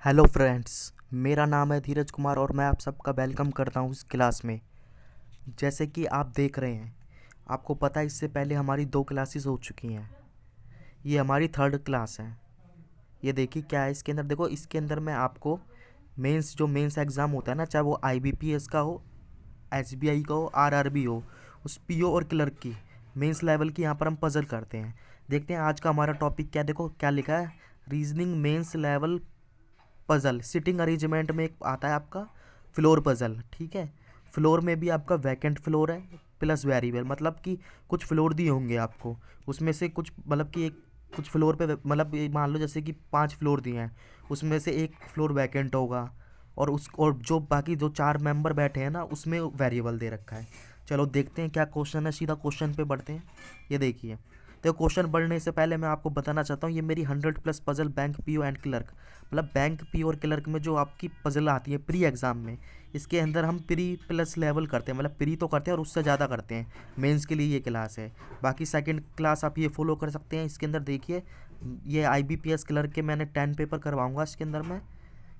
Hello friends, मेरा नाम है धीरज कुमार और मैं आप सबका वेलकम करता हूँ इस क्लास में। जैसे कि आप देख रहे हैं, आपको पता है इससे पहले हमारी 2 क्लासेस हो चुकी हैं। ये हमारी थर्ड क्लास है। ये देखिए क्या है इसके अंदर। देखो इसके अंदर मैं आपको मेंस एग्ज़ाम होता है ना, चाहे वो आईबीपीएस का हो, एसबीआई का हो, आरआरबी हो, उस पीओ और क्लर्क की मेंस लेवल की यहाँ पर हम पजल करते हैं। देखते हैं आज का हमारा टॉपिक क्या है। देखो क्या लिखा है, reasoning mains level puzzle. Sitting arrangement में एक आता है आपका फ्लोर पजल, ठीक है। फ्लोर में भी आपका वैकेंट फ्लोर है प्लस वेरिएबल, मतलब कि कुछ फ्लोर दिए होंगे आपको, उसमें से कुछ मतलब कि एक कुछ फ्लोर पे मतलब ये मान लो जैसे कि 5 फ्लोर दिए हैं, उसमें से एक फ्लोर वैकेंट होगा और जो बाकी जो 4 मेंबर बैठे हैं ना उसमें वेरिएबल दे रखा है। चलो देखते हैं क्या क्वेश्चन है, सीधा क्वेश्चन पे बढ़ते हैं। ये देखिए, तो क्वेश्चन बढ़ने से पहले मैं आपको बताना चाहता हूँ, ये मेरी 100+ puzzle bank PO and clerk, मतलब बैंक पी और क्लर्क में जो आपकी पजल आती है प्री एग्ज़ाम में, इसके अंदर हम प्री प्लस लेवल करते हैं, मतलब प्री तो करते हैं और उससे ज़्यादा करते हैं। मेंस के लिए ये क्लास है। बाकी सेकंड क्लास आप ये फॉलो कर सकते हैं। इसके अंदर देखिए, ये आईबीपीएस क्लर्क के मैंने 10 पेपर करवाऊँगा इसके अंदर मैं,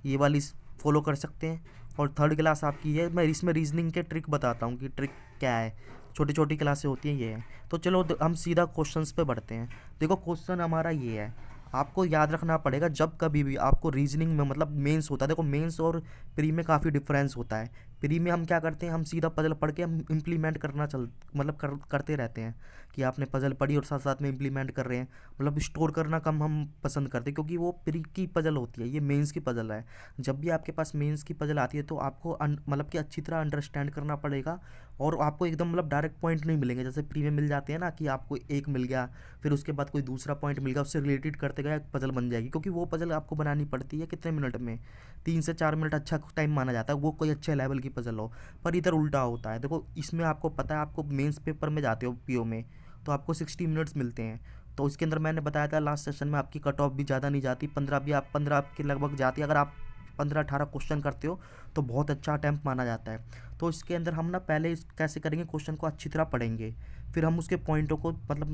ये वाली फॉलो कर सकते हैं। और थर्ड क्लास आपकी है, मैं इसमें रीजनिंग के ट्रिक बताता हूँ कि ट्रिक क्या है। छोटी छोटी क्लासें होती हैं ये है। तो चलो हम सीधा क्वेश्चंस पे बढ़ते हैं। देखो क्वेश्चन हमारा ये है, आपको याद रखना पड़ेगा जब कभी भी आपको रीजनिंग में मतलब मेंस होता है। देखो मेंस और प्री में काफ़ी डिफरेंस होता है। प्री में हम क्या करते हैं, हम सीधा पजल पढ़ के हम इम्प्लीमेंट करना मतलब करते रहते हैं कि आपने पजल पढ़ी और साथ साथ में इम्प्लीमेंट कर रहे हैं। मतलब स्टोर करना कम हम पसंद करते हैं, क्योंकि वो प्री की पजल होती है, ये मेंस की पजल है। जब भी आपके पास मेंस की पजल आती है तो आपको मतलब कि अच्छी तरह अंडरस्टैंड करना पड़ेगा। और आपको एकदम मतलब डायरेक्ट पॉइंट नहीं मिलेंगे, जैसे प्री में मिल जाते हैं ना कि आपको एक मिल गया, फिर उसके बाद कोई दूसरा पॉइंट मिल गया, उससे रिलेटेड करते गए पजल बन जाएगी। क्योंकि वो पजल आपको बनानी पड़ती है कितने मिनट में, 3 से 4 मिनट अच्छा टाइम माना जाता है, वो कोई अच्छे लेवल की पजल हो। पर इधर उल्टा होता है। देखो इसमें आपको पता है, आपको मेंस पेपर में जाते हो पीओ में, तो आपको 60 मिनट्स मिलते हैं। तो इसके अंदर मैंने बताया था लास्ट सेशन में, आपकी कट ऑफ भी ज़्यादा नहीं जाती, 15 भी, आप 15 के लगभग जाती है। अगर आप 15-18 क्वेश्चन करते हो तो बहुत अच्छा अटैम्प्ट माना जाता है। तो इसके अंदर हम ना पहले कैसे करेंगे, क्वेश्चन को अच्छी तरह पढ़ेंगे, फिर हम उसके पॉइंटों को मतलब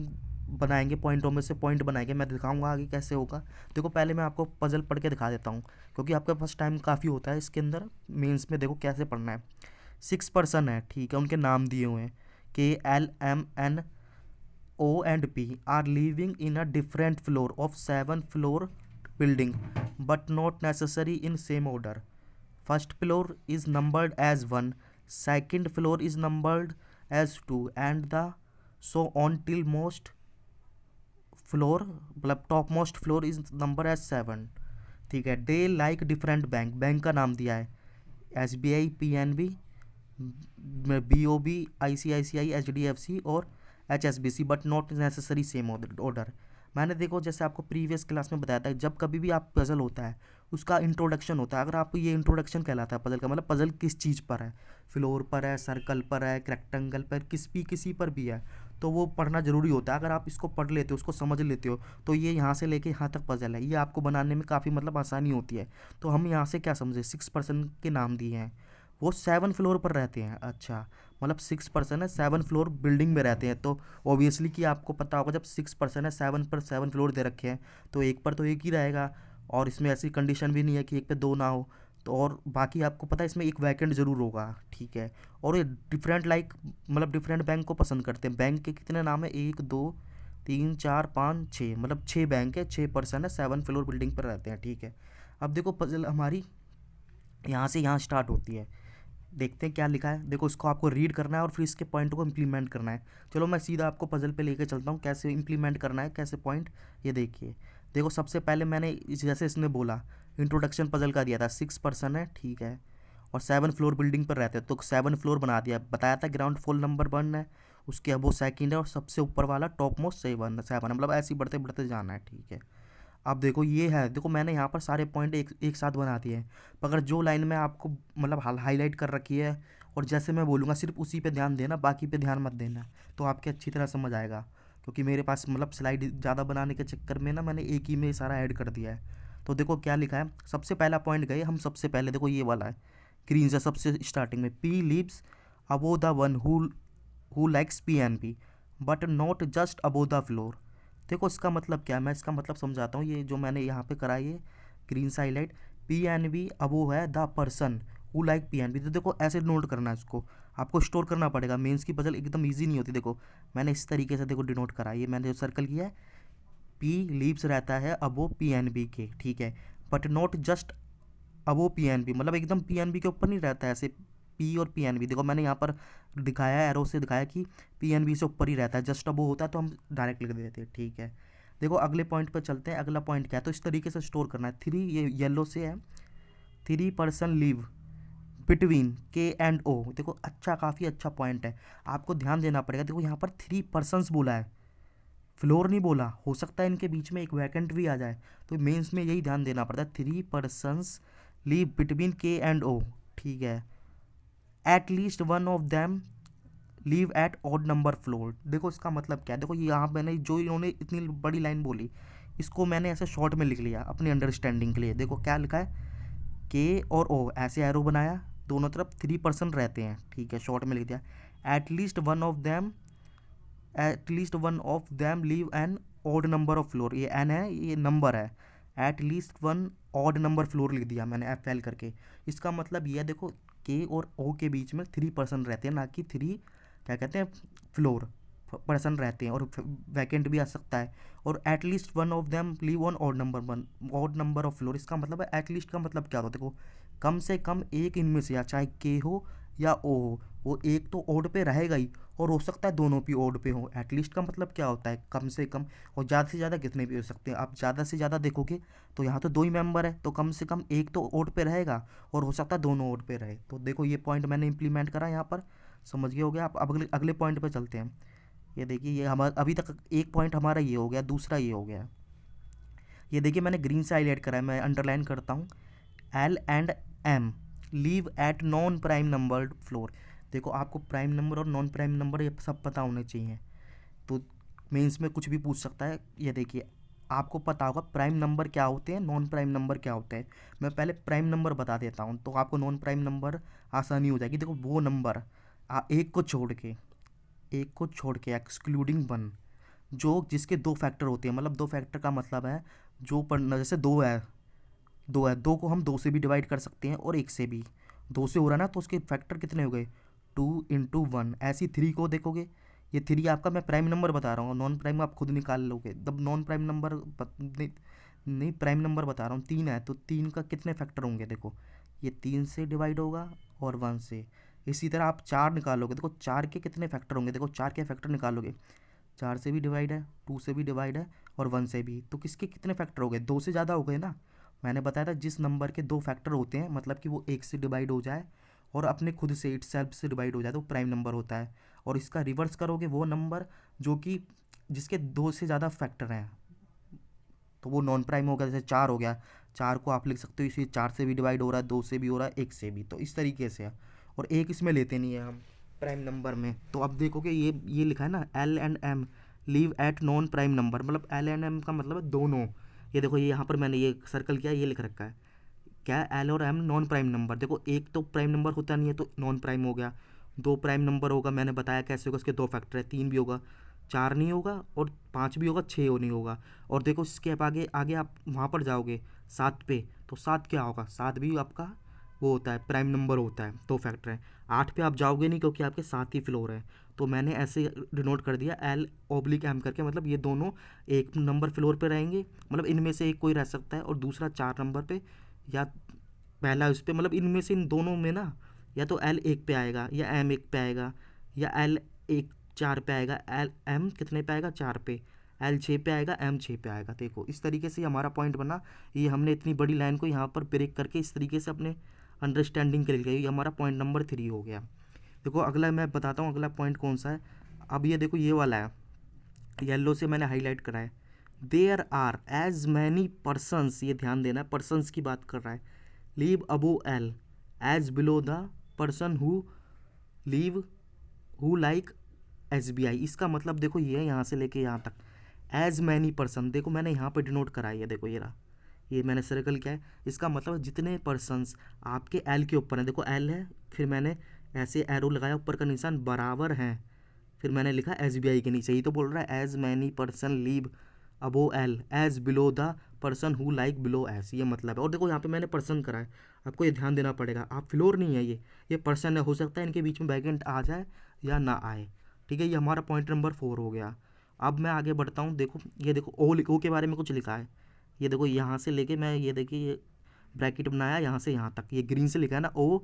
बनाएंगे, पॉइंटों में से पॉइंट बनाएंगे। मैं दिखाऊंगा आगे कैसे होगा। देखो पहले मैं आपको पजल पढ़ के दिखा देता हूँ, क्योंकि आपके पास टाइम काफ़ी होता है इसके अंदर मेंस में। देखो कैसे पढ़ना है। 6 पर्सन है, ठीक है, उनके नाम दिए हुए हैं, KLMNO and P are living in a different floor of 7 floor building, but not necessary in same order. First floor is numbered as 1, second floor is numbered as 2, and the so on till most floor, मतलब top most floor is number as 7। ठीक है, they like different bank, bank का नाम दिया है SBI, PNB, BOB, ICICI, HDFC और HSBC, but not necessary same order. मैंने देखो जैसे आपको प्रीवियस क्लास में बताया था, जब कभी भी आप पजल होता है उसका इंट्रोडक्शन होता है। अगर आपको ये इंट्रोडक्शन कहलाता है पजल का, मतलब पजल किस चीज़ पर है, फ्लोर पर है, सर्कल पर है, रेक्टेंगल पर, किसी पर भी है, तो वो पढ़ना ज़रूरी होता है। अगर आप इसको पढ़ लेते हो, उसको समझ लेते हो, तो ये यहाँ से लेके यहाँ तक पजल है, ये आपको बनाने में काफ़ी मतलब आसानी होती है। तो हम यहाँ से क्या समझे, 6 पर्सन के नाम दिए हैं, वो 7 फ्लोर पर रहते हैं। अच्छा, मतलब 6 पर्सन है, 7 फ्लोर बिल्डिंग में रहते हैं। तो ऑब्वियसली कि आपको पता होगा, जब 6 पर्सन है, 7 पर 7 फ्लोर दे रखे हैं, तो एक पर तो एक ही रहेगा। और इसमें ऐसी कंडीशन भी नहीं है कि एक पे दो ना हो। तो और बाकी आपको पता है इसमें एक वैकेंट ज़रूर होगा, ठीक है। और ये डिफरेंट लाइक मतलब डिफरेंट बैंक को पसंद करते हैं। बैंक के कितने नाम है, 1 2 3 4 5 6, मतलब 6 बैंक है, 6 पर्सन है, 7 फ्लोर बिल्डिंग पर रहते हैं, ठीक है। अब देखो पजल हमारी यहाँ से यहाँ स्टार्ट होती है। देखते हैं क्या लिखा है। देखो इसको आपको रीड करना है और फिर इसके पॉइंट को इम्प्लीमेंट करना है। चलो मैं सीधा आपको पजल पे लेके चलता हूँ, कैसे इम्प्लीमेंट करना है, कैसे पॉइंट। ये देखिए, देखो सबसे पहले मैंने जैसे इसने बोला, इंट्रोडक्शन पजल का दिया था, 6 पर्सन है, ठीक है, और 7 फ्लोर बिल्डिंग पर रहते हैं, तो 7 फ्लोर बना दिया। बताया था ग्राउंड फ्लोर नंबर 1 है, उसके अब वो सेकेंड है, और सबसे ऊपर वाला टॉप मोस्ट 7 मतलब ऐसे ही बढ़ते बढ़ते जाना है, ठीक है। अब देखो ये है, देखो मैंने यहाँ पर सारे पॉइंट एक एक साथ बना दिए हैं। मगर जो लाइन में आपको मतलब हाईलाइट कर रखी है, और जैसे मैं बोलूँगा सिर्फ उसी पे ध्यान देना, बाकी पे ध्यान मत देना, तो आपके अच्छी तरह समझ आएगा। क्योंकि मेरे पास मतलब स्लाइड ज़्यादा बनाने के चक्कर में ना मैंने एक ही में सारा ऐड कर दिया है। तो देखो क्या लिखा है, सबसे पहला पॉइंट गए हम, सबसे पहले देखो ये वाला है, ग्रीन से सबसे स्टार्टिंग में, P lives above the one who likes PNP but not just above the floor. देखो इसका मतलब क्या है, मैं इसका मतलब समझाता हूँ। ये जो मैंने यहाँ पे करा, ये ग्रीन से हाईलाइट, PNB अबो है the person who like PNB। तो देखो ऐसे नोट करना है इसको, आपको स्टोर करना पड़ेगा। मेंस की पजल एकदम इजी नहीं होती। देखो मैंने इस तरीके से देखो डिनोट करा, ये मैंने जो सर्कल किया है, P लीव्स रहता है अबो PNB के, ठीक है, but not just above PNB, मतलब एकदम PNB के ऊपर नहीं रहता है ऐसे। P और PNB देखो मैंने यहाँ पर दिखाया है, एरो से दिखाया कि PNB से ऊपर ही रहता है, जस्ट अबो होता है तो हम डायरेक्ट लिख देते हैं, ठीक है। देखो अगले पॉइंट पर चलते हैं। अगला पॉइंट क्या है, तो इस तरीके से स्टोर करना है। 3 ये येलो से है, 3 पर्सन लीव बिटवीन K&O। देखो अच्छा, काफ़ी अच्छा पॉइंट है, आपको ध्यान देना पड़ेगा। देखो यहाँ पर 3 पर्सनस बोला है, फ्लोर नहीं बोला। हो सकता है इनके बीच में एक वैकेंट भी आ जाए, तो मेंस में यही ध्यान देना पड़ता है। 3 पर्सनस लीव बिटवीन K&O, ठीक है। At least one of them leave at odd number floor. देखो इसका मतलब क्या है, देखो ये यहाँ मैंने जो इन्होंने इतनी बड़ी लाइन बोली, इसको मैंने ऐसे शॉर्ट में लिख लिया अपनी अंडरस्टैंडिंग के लिए। देखो क्या लिखा है, के और ओ ऐसे एरो बनाया, दोनों तरफ 3 पर्सन रहते हैं, ठीक है, शॉर्ट में लिख दिया। At least one of them live N odd number of floor, ये एन है, ये नंबर है। At least one odd number floor लिख दिया मैंने FL करके। इसका मतलब ये है, देखो के और ओ के बीच में 3 पर्सन रहते हैं, ना कि 3 क्या कहते हैं फ्लोर पर्सन रहते हैं, और वैकेंट भी आ सकता है। और at least one of them leave on odd number of floor, इसका मतलब है एटलीस्ट का मतलब क्या होता है, देखो कम से कम एक इनमें से, या चाहे के हो या ओ हो, वो एक तो ओड पे रहेगा ही, और हो सकता है दोनों भी ओड पे हो। एटलीस्ट का मतलब क्या होता है, कम से कम, और ज़्यादा से ज़्यादा कितने भी हो सकते हैं। आप ज़्यादा से ज़्यादा देखोगे तो यहाँ तो 2 ही मेंबर है, तो कम से कम एक तो ओड पे रहेगा, और हो सकता है दोनों ओड पे रहे। तो देखो ये पॉइंट मैंने इंप्लीमेंट करा यहाँ पर, समझ गए हो गया आप। अब अगले पॉइंट पे चलते हैं। ये देखिए, ये हमारा अभी तक एक पॉइंट हमारा ये हो गया, दूसरा ये हो गया। ये देखिए मैंने ग्रीन से हाईलाइट करा है, मैं अंडरलाइन करता हूँ। L&M leave at non prime numbered floor. देखो आपको प्राइम नंबर और नॉन प्राइम नंबर ये सब पता होने चाहिए, तो मेंस में कुछ भी पूछ सकता है। ये देखिए आपको पता होगा प्राइम नंबर क्या होते हैं, नॉन प्राइम नंबर क्या होते हैं। मैं पहले प्राइम नंबर बता देता हूँ, तो आपको नॉन प्राइम नंबर आसानी हो जाएगी। देखो वो नंबर एक को छोड़ के एक्सक्लूडिंग वन, जो जिसके 2 फैक्टर होते हैं, मतलब 2 फैक्टर का मतलब है जो पढ़ना, जैसे 2 को हम 2 से भी डिवाइड कर सकते हैं और 1 से भी। 2 से हो रहा है ना, तो उसके फैक्टर कितने हो गए, 2 × 1। ऐसी 3 को देखोगे, ये 3 आपका मैं प्राइम नंबर बता रहा हूँ, नॉन प्राइम आप खुद निकाल लोगे। जब नॉन प्राइम नंबर नहीं प्राइम नंबर बता रहा हूँ, 3 है तो 3 का कितने फैक्टर होंगे, देखो ये 3 से डिवाइड होगा और 1 से। इसी तरह आप 4 निकालोगे, देखो 4 के कितने फैक्टर होंगे, देखो 4 के फैक्टर निकालोगे, 4 से भी डिवाइड है, 2 से भी डिवाइड है और 1 से भी, तो किसके कितने फैक्टर हो गए, 2 से ज़्यादा हो गए ना। मैंने बताया था जिस नंबर के 2 फैक्टर होते हैं, मतलब कि वो 1 से डिवाइड हो जाए और अपने खुद से इट सेल्फ से डिवाइड हो जाए, तो प्राइम नंबर होता है। और इसका रिवर्स करोगे, वो नंबर जो कि जिसके 2 से ज़्यादा फैक्टर हैं, तो वो नॉन प्राइम हो गया। जैसे 4 हो गया, 4 को आप लिख सकते हो इसी 4 से भी डिवाइड हो रहा है, 2 से भी हो रहा है, 1 से भी, तो इस तरीके से है। और एक इसमें लेते नहीं है हम प्राइम नंबर में। तो अब देखोगे ये लिखा है ना, L&M leave at non prime number, मतलब L&M का मतलब है दोनों। ये देखो ये यहाँ पर मैंने ये सर्कल किया, ये लिख रखा है क्या, L और M नॉन प्राइम नंबर। देखो एक तो प्राइम नंबर होता नहीं है तो नॉन प्राइम हो गया, 2 प्राइम नंबर होगा, मैंने बताया कैसे होगा, उसके 2 फैक्टर है, 3 भी होगा, 4 नहीं होगा, और 5 भी होगा, 6 नहीं होगा। और देखो इसके अब आगे आगे आप वहाँ पर जाओगे 7 पे, तो 7 क्या होगा, 7 भी आपका वो होता है प्राइम नंबर होता है, 2 फैक्टर है। 8 पे आप जाओगे नहीं क्योंकि आपके 7 ही फ्लोर है, तो मैंने ऐसे डिनोट कर दिया L/M करके, मतलब ये दोनों एक नंबर फ्लोर पे रहेंगे, मतलब इनमें से एक कोई रह सकता है, और दूसरा 4 नंबर पे, या पहला उस पर, मतलब इनमें से इन दोनों में ना, या तो L1 पे आएगा, या M1 पे आएगा, या L1 4 पे आएगा, M कितने पे आएगा, 4 पे, L6 पे आएगा, M6 पे आएगा। देखो इस तरीके से हमारा पॉइंट बना। ये हमने इतनी बड़ी लाइन को यहाँ पर ब्रेक करके इस तरीके से अपने अंडरस्टैंडिंग के लिए, ये हमारा पॉइंट नंबर 3 हो गया। देखो अगला मैं बताता हूँ अगला पॉइंट कौन सा है। अब ये देखो ये वाला है, येलो से मैंने हाईलाइट करा है, there are as many persons, ये ध्यान देना, पर्सनस की बात कर रहा है, live above L as below the person who like SBI। इसका मतलब देखो ये है यहाँ से लेके यहाँ तक, एज मैनी पर्सन, देखो मैंने यहाँ पे डिनोट करा है, देखो ये रहा, ये मैंने सर्कल किया है। इसका मतलब जितने पर्सनस आपके L के ऊपर हैं, देखो L है, फिर मैंने ऐसे एरो लगाया, ऊपर का निशान बराबर हैं, फिर मैंने लिखा SBI के नीचे, ही तो बोल रहा है as many person live above L as below the person who like below S, ये मतलब है। और देखो यहाँ पे मैंने पर्सन करा है, आपको ये ध्यान देना पड़ेगा। आप फ्लोर नहीं है, ये पर्सन है। हो सकता है इनके बीच में वैकेंट आ जाए या ना आए, ठीक है। ये हमारा पॉइंट नंबर 4 हो गया। अब मैं आगे बढ़ता हूँ। देखो ये देखो ओ के बारे में कुछ लिखा है। ये देखो यहाँ से लेके मैं ये देखिए ये ब्रैकेट बनाया यहाँ से यहाँ तक, ये ग्रीन से लिखा है ना, O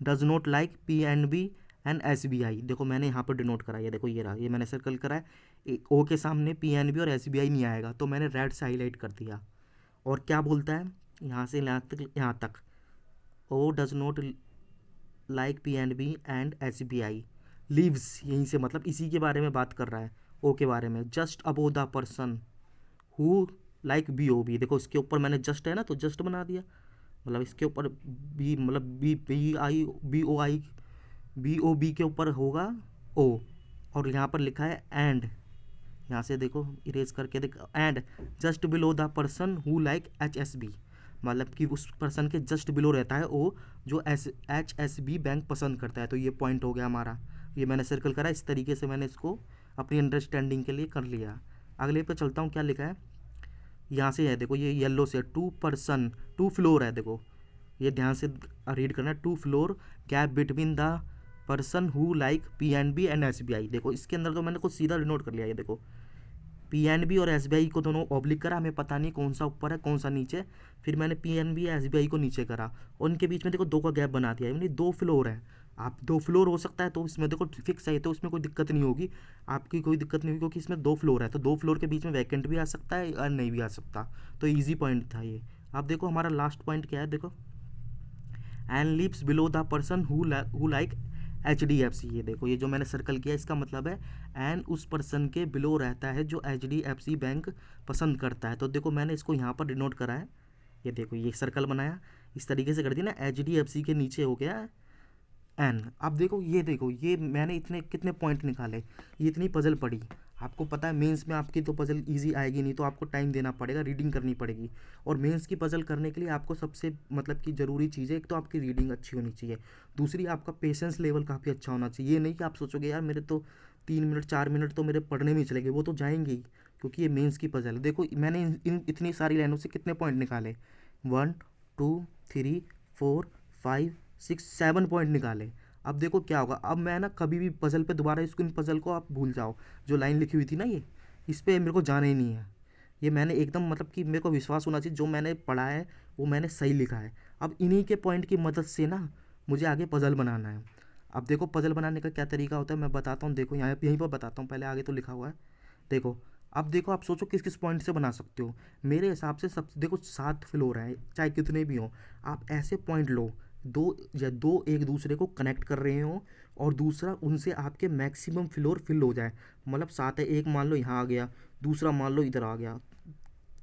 does not like PNB and SBI। देखो मैंने यहाँ पर डिनोट करा, ये देखो ये रहा, ये मैंने सर्कल करा है। ओ के सामने PNB और SBI नहीं आएगा, तो मैंने रेड से हाईलाइट कर दिया। और क्या बोलता है यहाँ से यहाँ तक O does not like PNB and SBI lives, यहीं से मतलब इसी के बारे में बात कर रहा है, ओ के बारे में। Just above the person who like BOB, देखो इसके ऊपर मैंने जस्ट है ना, तो जस्ट बना दिया। मतलब इसके ऊपर बी, मतलब BOB के ऊपर होगा ओ, और यहाँ पर लिखा है एंड, यहाँ से देखो इरेज करके देखो, and just below the person who like HSB, मतलब कि उस पर्सन के जस्ट बिलो रहता है ओ जो HSB बैंक पसंद करता है। तो ये पॉइंट हो गया हमारा, ये मैंने सर्कल करा। इस तरीके से मैंने इसको अपनी अंडरस्टैंडिंग के लिए कर लिया। अगले पे चलता हूँ, क्या लिखा है यहाँ से है, देखो ये येलो से 2 फ्लोर है। देखो ये ध्यान से रीड करना है, 2 floor gap between the person who like PNB and SBI। देखो इसके अंदर तो मैंने कुछ सीधा डिनोट कर लिया। ये देखो PNB और SBI को दोनों ऑब्लिक करा, हमें पता नहीं कौन सा ऊपर है कौन सा नीचे। फिर मैंने PNB या SBI को नीचे करा, और उनके बीच में देखो 2 का गैप बना दिया, यानी 2 फ्लोर है। आप 2 फ्लोर हो सकता है, तो इसमें देखो फिक्स है, तो इसमें कोई दिक्कत नहीं होगी, आपकी कोई दिक्कत नहीं होगी, क्योंकि इसमें 2 फ्लोर है। तो 2 फ्लोर के बीच में वैकेंट भी आ सकता है और नहीं भी आ सकता। तो ईजी पॉइंट था ये। अब देखो हमारा लास्ट पॉइंट क्या है, देखो and lives below the person who like HDFC। ये देखो ये जो मैंने सर्कल किया, इसका मतलब है एंड उस पर्सन के बिलो रहता है जो HDFC बैंक पसंद करता है। तो देखो मैंने इसको यहाँ पर डिनोट करा है, ये देखो ये सर्कल बनाया, इस तरीके से कर दिया ना, HDFC के नीचे हो गया एन। अब देखो ये मैंने इतने कितने पॉइंट निकाले, ये इतनी पजल पड़ी। आपको पता है मेंस में आपकी तो पजल इजी आएगी नहीं, तो आपको टाइम देना पड़ेगा, रीडिंग करनी पड़ेगी। और मेंस की पजल करने के लिए आपको सबसे मतलब कि ज़रूरी चीज़ है, एक तो आपकी रीडिंग अच्छी होनी चाहिए, दूसरी आपका पेशेंस लेवल काफ़ी अच्छा होना चाहिए। ये नहीं कि आप सोचोगे यार मेरे तो 3 मिनट 4 मिनट तो मेरे पढ़ने में ही चले गए, वो तो जाएंगे ही, क्योंकि ये मेंस की पजल है। देखो मैंने इन इतनी सारी लाइनों से कितने पॉइंट निकाले, 1 2 3 4 5 6 7 पॉइंट निकाले। अब देखो क्या होगा, अब मैं ना कभी भी पजल पे दोबारा इसको, इन पजल को आप भूल जाओ, जो लाइन लिखी हुई थी ना, ये इस पर मेरे को जाना ही नहीं है। ये मैंने एकदम मतलब कि मेरे को विश्वास होना चाहिए जो मैंने पढ़ा है वो मैंने सही लिखा है। अब इन्हीं के पॉइंट की मदद से ना मुझे आगे पजल बनाना है। अब देखो पजल बनाने का क्या तरीका होता है मैं बताता हूँ। देखो यहाँ यहीं पर बताता हूँ, पहले आगे तो लिखा हुआ है। देखो अब देखो आप सोचो किस किस पॉइंट से बना सकते हो। मेरे हिसाब से सब देखो 7 फ्लोर हैं, चाहे कितने भी हों, आप ऐसे पॉइंट लो दो एक दूसरे को कनेक्ट कर रहे हो, और दूसरा उनसे आपके मैक्सिमम फ्लोर फिल हो जाए। मतलब 7 है, एक मान लो यहाँ आ गया, दूसरा मान लो इधर आ गया,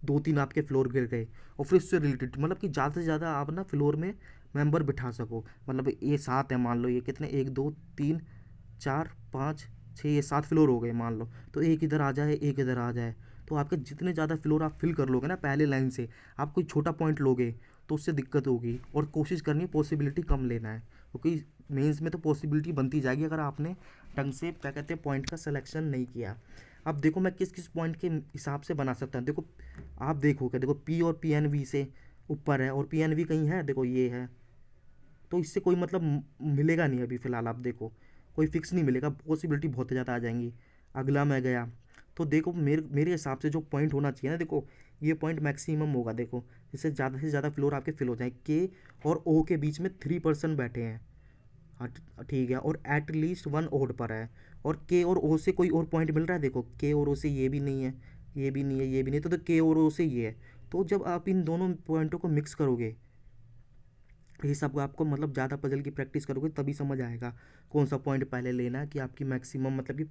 2-3 आपके फ्लोर गिर गए, और फिर उससे रिलेटेड मतलब कि ज़्यादा से ज़्यादा आप ना फ्लोर में मेंबर बिठा सको। मतलब ये 7 है, मान लो ये कितने 1 2 3 4 5 6, ये 7 फ्लोर हो गए मान लो, तो एक इधर आ जाए एक इधर आ जाए, तो आपके जितने ज़्यादा फ्लोर आप फिल कर लोगे ना पहले लाइन से, आप कोई छोटा पॉइंट लोगे तो उससे दिक्कत होगी। और कोशिश करनी है पॉसिबिलिटी कम लेना है, क्योंकि मेंस में तो पॉसिबिलिटी बनती जाएगी अगर आपने ढंग से क्या कहते हैं पॉइंट का सिलेक्शन नहीं किया। अब देखो मैं किस किस पॉइंट के हिसाब से बना सकता हूँ। देखो आप देखोगे, देखो P और PNB से ऊपर है, और PNB कहीं है, देखो ये है, तो इससे कोई मतलब मिलेगा नहीं अभी फ़िलहाल। आप देखो कोई फिक्स नहीं मिलेगा, पॉसिबिलिटी बहुत ज़्यादा आ जाएंगी। अगला मैं गया, तो देखो मेरे मेरे हिसाब से जो पॉइंट होना चाहिए ना, देखो ये पॉइंट मैक्सिमम होगा। देखो जिससे ज़्यादा से ज़्यादा फ्लोर आपके फिल हो जाए। के और ओ के बीच में 3% बैठे हैं, हाँ ठीक है, और एट लीस्ट 1 ओड पर है। और के और ओ से कोई और पॉइंट मिल रहा है, देखो के और ओ से ये भी नहीं है, ये भी नहीं है, ये भी नहीं है, तो के और ओ से ये है। तो जब आप इन दोनों पॉइंटों को मिक्स करोगे, ये सब आपको मतलब ज़्यादा पजल की प्रैक्टिस करोगे तभी समझ आएगा कौन सा पॉइंट पहले लेना है, कि आपकी मैक्सिमम मतलब कि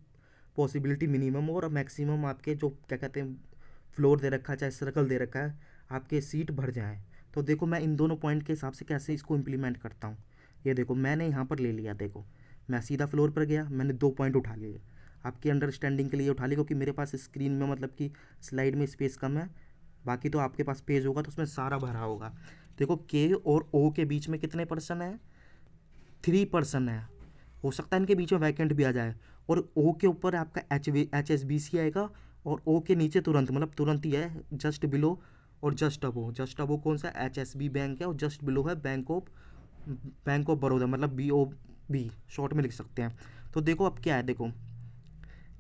पॉसिबिलिटी मिनिमम हो, और मैक्सिमम आपके जो क्या कहते हैं फ्लोर दे रखा है चाहे सर्कल दे रखा है, आपके सीट भर जाए। तो देखो मैं इन दोनों पॉइंट के हिसाब से कैसे इसको इम्प्लीमेंट करता हूँ। ये देखो मैंने यहाँ पर ले लिया, देखो मैं सीधा फ्लोर पर गया, मैंने 2 पॉइंट उठा लिए। आपकी अंडरस्टैंडिंग के लिए उठा लिए, क्योंकि मेरे पास स्क्रीन में मतलब कि स्लाइड में स्पेस कम है, बाकी तो आपके पास पेज होगा तो उसमें सारा भरा होगा। देखो के और ओ के बीच में कितने पर्सन है, 3% है। हो सकता है इनके बीच में वैकेंट भी आ जाए। और ओ के ऊपर आपका HSBC आएगा, और ओ के नीचे तुरंत मतलब तुरंत ही है, जस्ट बिलो और जस्ट अबो कौन सा, HSB बैंक है, और जस्ट बिलो है बैंक ऑफ बड़ौदा, मतलब BOB शॉर्ट में लिख सकते हैं। तो देखो अब क्या है, देखो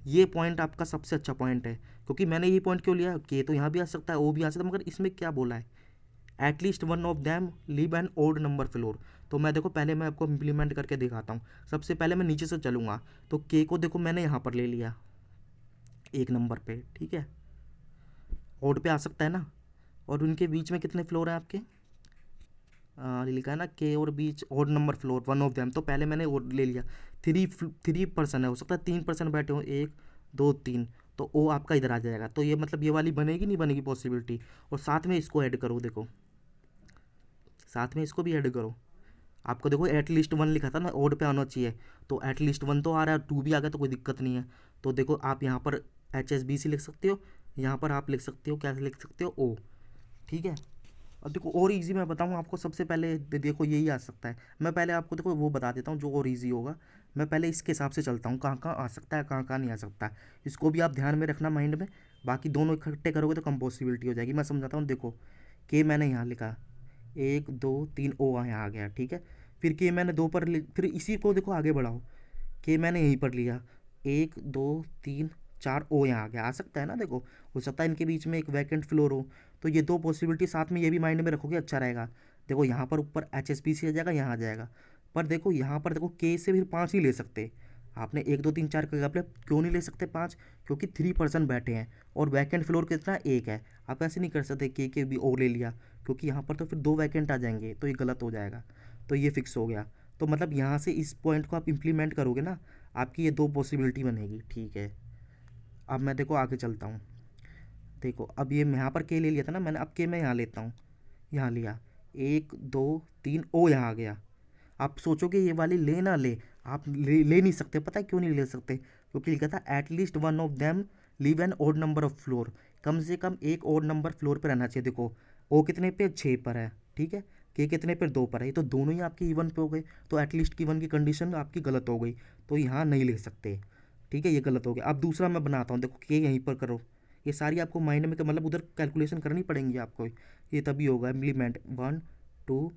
ये पॉइंट आपका सबसे अच्छा पॉइंट है, क्योंकि मैंने ये पॉइंट क्यों लिया, के तो यहाँ भी आ सकता है, ओ भी आ सकता है, मगर इसमें क्या बोला है, at least one of them live an odd number floor. तो मैं देखो पहले मैं आपको इम्प्लीमेंट करके दिखाता हूँ। सबसे पहले मैं नीचे से चलूँगा, तो के को देखो मैंने यहाँ पर ले लिया एक नंबर पे, ठीक है, ओड पे आ सकता है ना। और उनके बीच में कितने फ्लोर हैं आपके, लिखा है ना के और बीच odd number floor one of them, तो पहले मैंने ओड ले लिया। थ्री पर्सन है, हो सकता है 3 पर्सन बैठे हो, 1 2 3, तो ओ आपका इधर आ जाएगा। तो ये मतलब ये वाली बनेगी नहीं बनेगी पॉसिबिलिटी। और साथ में इसको ऐड करो, देखो साथ में इसको भी ऐड करो। आपको देखो एटलीस्ट वन लिखा था ना, ओड पे आना चाहिए, तो एटलीस्ट वन तो आ रहा है, 2 भी आ गया तो कोई दिक्कत नहीं है। तो देखो आप यहाँ पर HSBC लिख सकते हो, यहाँ पर आप लिख सकते हो, क्या लिख सकते हो, ओ, ठीक है। और देखो और इजी मैं बताऊँ आपको, सबसे पहले देखो यही आ सकता है। मैं पहले आपको देखो वो बता देता हूँ जो और इजी होगा। मैं पहले इसके हिसाब से चलता हूँ, कहाँ कहाँ आ सकता है, कहाँ कहाँ नहीं आ सकता। इसको भी आप ध्यान में रखना माइंड में। बाकी दोनों इकट्ठे करोगे तो कम पॉसिबिलिटी हो जाएगी। मैं समझाता हूँ, देखो के मैंने यहाँ लिखा 1 2 3, ओ यहाँ आ गया, ठीक है। फिर के मैंने दो पर फिर इसी को देखो आगे बढ़ाओ, के मैंने यहीं पर लिया 1 2 3 4, ओ यहाँ आ गया, आ सकता है ना। देखो हो सकता है इनके बीच में एक वैकेंट फ्लोर हो, तो ये दो पॉसिबिलिटी साथ में ये भी माइंड में रखोगे, अच्छा रहेगा। देखो यहाँ पर ऊपर HSBC आ जाएगा, यहाँ आ जाएगा। पर देखो यहाँ पर देखो के से फिर 5 नहीं ले सकते। आपने 1 2 3 4 के अपने क्यों नहीं ले सकते 5, क्योंकि 3 पर्सन बैठे हैं और वैकेंट फ्लोर कितना एक है। आप ऐसे नहीं कर सकते के भी और ले लिया, क्योंकि यहाँ पर तो फिर 2 वैकेंट आ जाएंगे, तो ये गलत हो जाएगा। तो ये फिक्स हो गया। तो मतलब यहाँ से इस पॉइंट को आप इम्प्लीमेंट करोगे ना, आपकी ये दो पॉसिबिलिटी बनेगी, ठीक है। अब मैं देखो आगे चलता हूँ। देखो अब ये यहाँ पर के ले लिया था ना मैंने, अब के मैं यहाँ लेता हूँ, यहाँ लिया 1 2 3, ओ यहाँ आ गया। आप सोचोगे ये वाली ले ना ले, आप ले नहीं सकते। पता है क्यों नहीं ले सकते, क्योंकि लिखा था at least one of them live an odd number of floor, कम से कम एक ओड नंबर फ्लोर पर रहना चाहिए। देखो ओ कितने पे 6 पर है, ठीक है, के कितने पर 2 पर है, ये तो दोनों ही आपके इवन पे हो गए। तो एटलीस्ट की वन की कंडीशन आपकी गलत हो गई, तो यहाँ नहीं ले सकते, ठीक है, ये गलत हो गया। अब दूसरा मैं बनाता हूँ, देखो के यहीं पर करो। ये सारी आपको माइंड में मतलब उधर कैलकुलेशन करनी पड़ेंगी आपको, ये तभी होगा इम्प्लीमेंट 1 2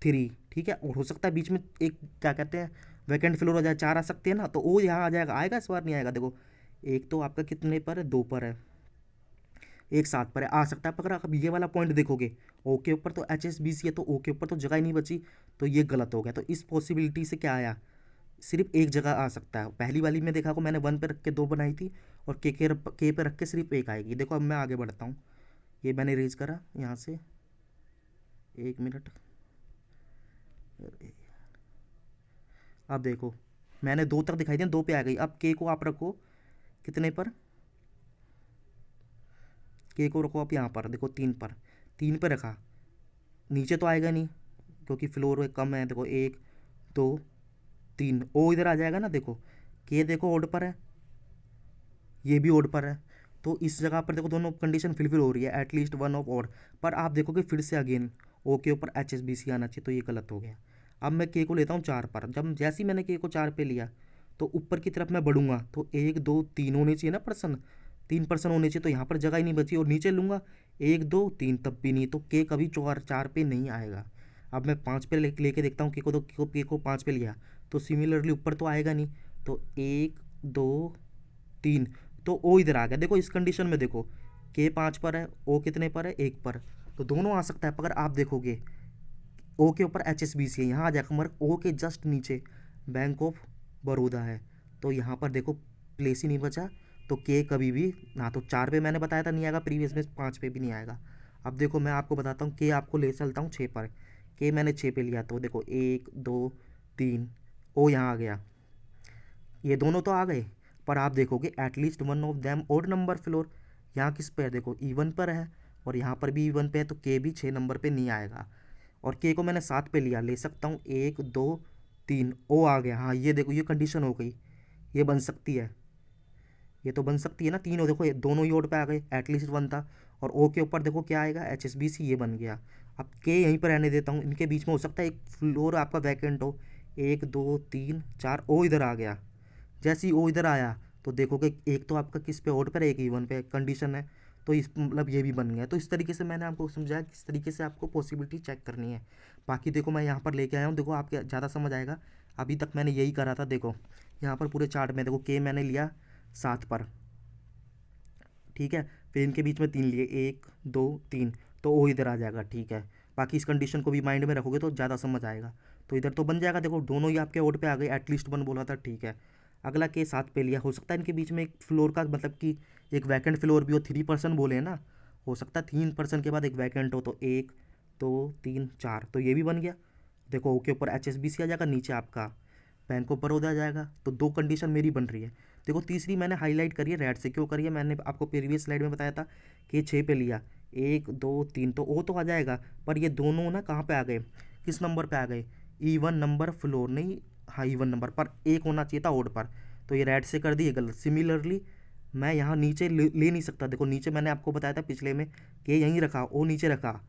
3, ठीक है। और हो सकता है बीच में एक क्या कहते हैं वैकेंट फ्लोर हो जाए, 4 आ सकते हैं ना, तो वो यहाँ आ जाएगा, आएगा इस बार नहीं आएगा। देखो एक तो आपका कितने पर है, 2 पर है, एक 7 पर है, आ सकता है। पर अगर आप ये वाला पॉइंट देखोगे, ओ के ऊपर तो HSBC है, तो ओ के ऊपर तो जगह ही नहीं बची, तो ये गलत हो गया। तो इस पॉसिबिलिटी से क्या आया, सिर्फ एक जगह आ सकता है। पहली वाली में देखा को मैंने 1 पे रख के 2 बनाई थी, और के पे रख के सिर्फ एक आएगी। देखो अब मैं आगे बढ़ता हूँ, ये मैंने रेज करा यहाँ से, 1 मिनट। अब देखो मैंने 2 तक दिखाई दिया, 2 पे आ गई। अब के को आप रखो कितने पर, के को रखो आप यहाँ पर, देखो 3 पर, 3 पे रखा, नीचे तो आएगा नहीं क्योंकि फ्लोर कम है। देखो 1 2 3, ओ इधर आ जाएगा ना। देखो के देखो ओड पर है, ये भी ओड पर है, तो इस जगह पर देखो दोनों कंडीशन फिलफिल हो रही है, एटलीस्ट वन ऑफ ओड। पर आप देखोगे फिर से अगेन ओ के ऊपर HSBC आना चाहिए, तो ये गलत हो गया। अब मैं के को लेता हूँ 4 पर। जब जैसे ही मैंने के को 4 पे लिया, तो ऊपर की तरफ मैं बढ़ूंगा, तो 1 2 3 होने चाहिए ना पर्सन, 3 पर्सन होने चाहिए, तो यहाँ पर जगह ही नहीं बची। और नीचे लूँगा 1 2 3, तब भी नहीं, तो के कभी 4 पे नहीं आएगा। अब मैं 5 पे लेके देखता हूँ के को, तो के को 5 पे लिया, तो सिमिलरली ऊपर तो आएगा नहीं। तो 1 2 3, तो ओ इधर आ गया। देखो इस कंडीशन में देखो के 5 पर है, ओ कितने पर है, 1 पर, तो दोनों आ सकता है। पर अगर आप देखोगे ओ के ऊपर HSBC है, यहाँ आ जाएगा, मगर ओ के जस्ट नीचे बैंक ऑफ बड़ौदा है, तो यहाँ पर देखो प्लेस ही नहीं बचा। तो के कभी भी ना, तो 4 पे मैंने बताया था नहीं आएगा, प्रीवियस में 5 पे भी नहीं आएगा। अब देखो मैं आपको बताता हूँ, के आपको ले चलता हूँ 6 पर, के मैंने 6 पे लिया, तो देखो 1 2 3, ओ यहाँ आ गया, ये दोनों तो आ गए। पर आप देखोगे at least one of them odd number floor, यहाँ किस पे है, देखो इवन पर है, और यहाँ पर भी इवन पे है, तो के भी 6 नंबर पे नहीं आएगा। और के को मैंने 7 पे लिया, ले सकता हूँ 1 2 3, ओ आ गया। हाँ ये देखो ये कंडीशन हो गई, ये बन सकती है, ये तो बन सकती है ना। तीनों देखो ये दोनों ही ओड पे आ गए, एटलीस्ट वन था। और ओ के ऊपर देखो क्या आएगा, HSBC, ये बन गया। अब के यहीं पर रहने देता हूँ, इनके बीच में हो सकता है एक फ्लोर आपका वैकेंट हो, 1 2 3 4, ओ इधर आ गया। जैसे ही ओ इधर आया, तो देखोगे एक तो आपका किस पे ओड पर है, एक इवन पे कंडीशन है, तो इस मतलब ये भी बन गया। तो इस तरीके से मैंने आपको समझाया किस तरीके से आपको पॉसिबिलिटी चेक करनी है। बाकी देखो मैं यहाँ पर लेके आया हूँ, देखो आपके ज़्यादा समझ आएगा। अभी तक मैंने यही करा था। देखो यहाँ पर पूरे चार्ट में देखो के मैंने लिया 7 पर, ठीक है। फिर इनके बीच में 3 लिए, 1 2 3, तो ओ इधर आ जाएगा, ठीक है। बाकी इस कंडीशन को भी माइंड में रखोगे तो ज़्यादा समझ आएगा। तो इधर तो बन जाएगा, देखो दोनों ही आपके ओड पे आ गए, एटलीस्ट 1 बोला था, ठीक है। अगला के 7 पे लिया, हो सकता है इनके बीच में एक फ्लोर का मतलब कि एक वैकेंट फ्लोर भी हो, 3% बोले हैं ना, हो सकता है 3% के बाद एक वैकेंट हो, तो 1 2 3 4, तो ये भी बन गया। देखो ओ के ऊपर HSBC आ जाएगा, नीचे आपका बैंक ऑफ बड़ौदा आ जाएगा। तो 2 कंडीशन मेरी बन रही है। देखो तीसरी मैंने हाईलाइट करी है रेड से, क्यों करी है, मैंने आपको प्रीवियस स्लाइड में बताया था कि 6 पे लिया, 1 2 3, तो ओ तो आ जाएगा, पर ये दोनों ना कहाँ पे आ गए, किस नंबर पे आ गए, इवन नंबर फ्लोर नहीं, हाँ इवन नंबर पर, एक होना चाहिए था ओड पर, तो ये रेड से कर दिए गलत। सिमिलरली मैं यहाँ नीचे ले नहीं सकता, देखो नीचे मैंने आपको बताया था पिछले में कि यहीं रखा, ओ नीचे रखा,